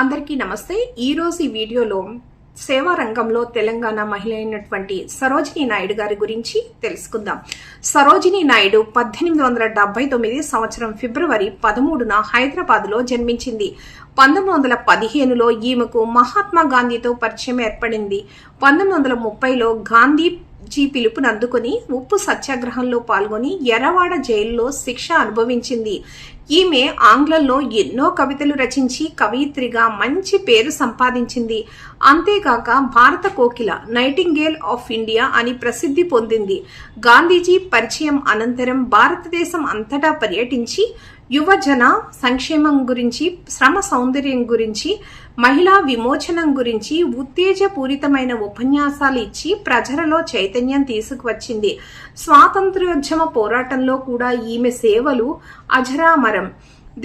అందరికీ నమస్తే. ఈరోజు ఈ వీడియోలో సేవా రంగంలో తెలంగాణ మహిళ అయినటువంటి సరోజినీ నాయుడు గారి గురించి తెలుసుకుందాం. సరోజినీ నాయుడు 1879 సంవత్సరం ఫిబ్రవరి 13న హైదరాబాద్లో జన్మించింది. 1915లో ఈమెకు మహాత్మా గాంధీతో పరిచయం ఏర్పడింది. 1930లో గాంధీజీ పిలుపునందుకుని ఉప్పు సత్యాగ్రహంలో పాల్గొని ఎర్రవాడ జైల్లో శిక్ష అనుభవించింది. ఈమె ఆంగ్లంలో ఎన్నో కవితలు రచించి కవయిత్రిగా మంచి పేరు సంపాదించింది. అంతేకాక భారత కోకిల, నైటింగేల్ ఆఫ్ ఇండియా అని ప్రసిద్ధి పొందింది. గాంధీజీ పరిచయం అనంతరం భారతదేశం అంతటా పర్యటించి యువజన సంక్షేమం గురించి, శ్రమ సౌందర్యం గురించి, మహిళా విమోచనం గురించి ఉత్తేజపూరితమైన ఉపన్యాసాలు ఇచ్చి ప్రజలలో చైతన్యం తీసుకువచ్చింది. స్వాతంత్ర్యోద్యమ పోరాటంలో కూడా ఈమె సేవలు అజరామరం.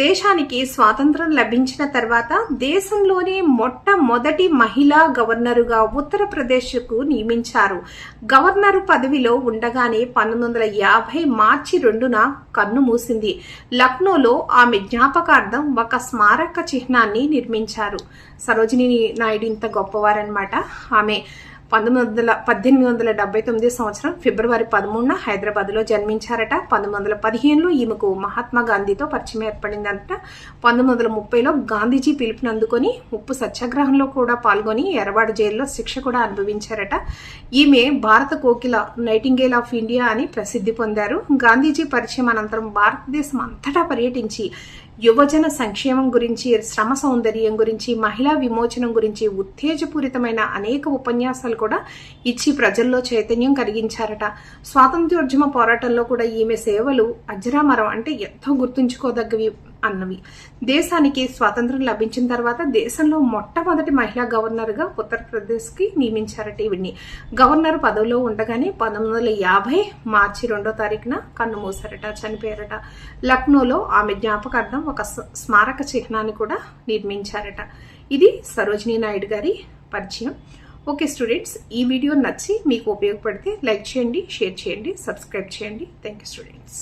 దేశానికి స్వాతంత్రం లభించిన తర్వాత దేశంలోనే మొట్టమొదటి మహిళా గవర్నరుగా ఉత్తరప్రదేశ్కు నియమించారు. గవర్నరు పదవిలో ఉండగానే 1950 మార్చి 2న కన్ను మూసింది. లక్నోలో ఆమె జ్ఞాపకార్థం ఒక స్మారక చిహ్నాన్ని నిర్మించారు. సరోజినీ నాయుడు ఇంత గొప్పవారన్నమాట. ఆమె 1879 సంవత్సరం ఫిబ్రవరి 13న హైదరాబాద్లో జన్మించారట. 1915లో ఈమెకు మహాత్మా గాంధీతో పరిచయం ఏర్పడిందంట. 1930లో గాంధీజీ పిలుపునందుకొని ఉప్పు సత్యాగ్రహంలో కూడా పాల్గొని ఎర్రవాడ జైల్లో శిక్ష కూడా అనుభవించారట. ఈమె భారత కోకిల, నైటింగేల్ ఆఫ్ ఇండియా అని ప్రసిద్ధి పొందారు. గాంధీజీ పరిచయం అనంతరం భారతదేశం అంతటా పర్యటించి యువజన సంక్షేమం గురించి, శ్రమ సౌందర్యం గురించి, మహిళా విమోచనం గురించి ఉత్తేజపూరితమైన అనేక ఉపన్యాసాలు కూడా ఇచ్చి ప్రజల్లో చైతన్యం కలిగించారట. స్వాతంత్ర్యోద్యమ పోరాటంలో కూడా ఈమె సేవలు అజరామరం, అంటే ఎంతో గుర్తుంచుకోదగ్గవి అన్నవి. దేశానికి స్వాతంత్రం లభించిన తర్వాత దేశంలో మొట్టమొదటి మహిళా గవర్నర్గా ఉత్తరప్రదేశ్కి నియమించారట. ఈవిడ్ని గవర్నర్ పదవిలో ఉండగానే 1950 మార్చి 2వ తారీఖున కన్ను మూసారట, చనిపోయారట. లక్నోలో ఆమె జ్ఞాపకార్థం ఒక స్మారక చిహ్నాన్ని కూడా నిర్మించారట. ఇది సరోజినీ నాయుడు గారి పరిచయం. ఓకే స్టూడెంట్స్, ఈ వీడియో నచ్చి మీకు ఉపయోగపడితే లైక్ చేయండి, షేర్ చేయండి, సబ్స్క్రైబ్ చేయండి. Thank you students.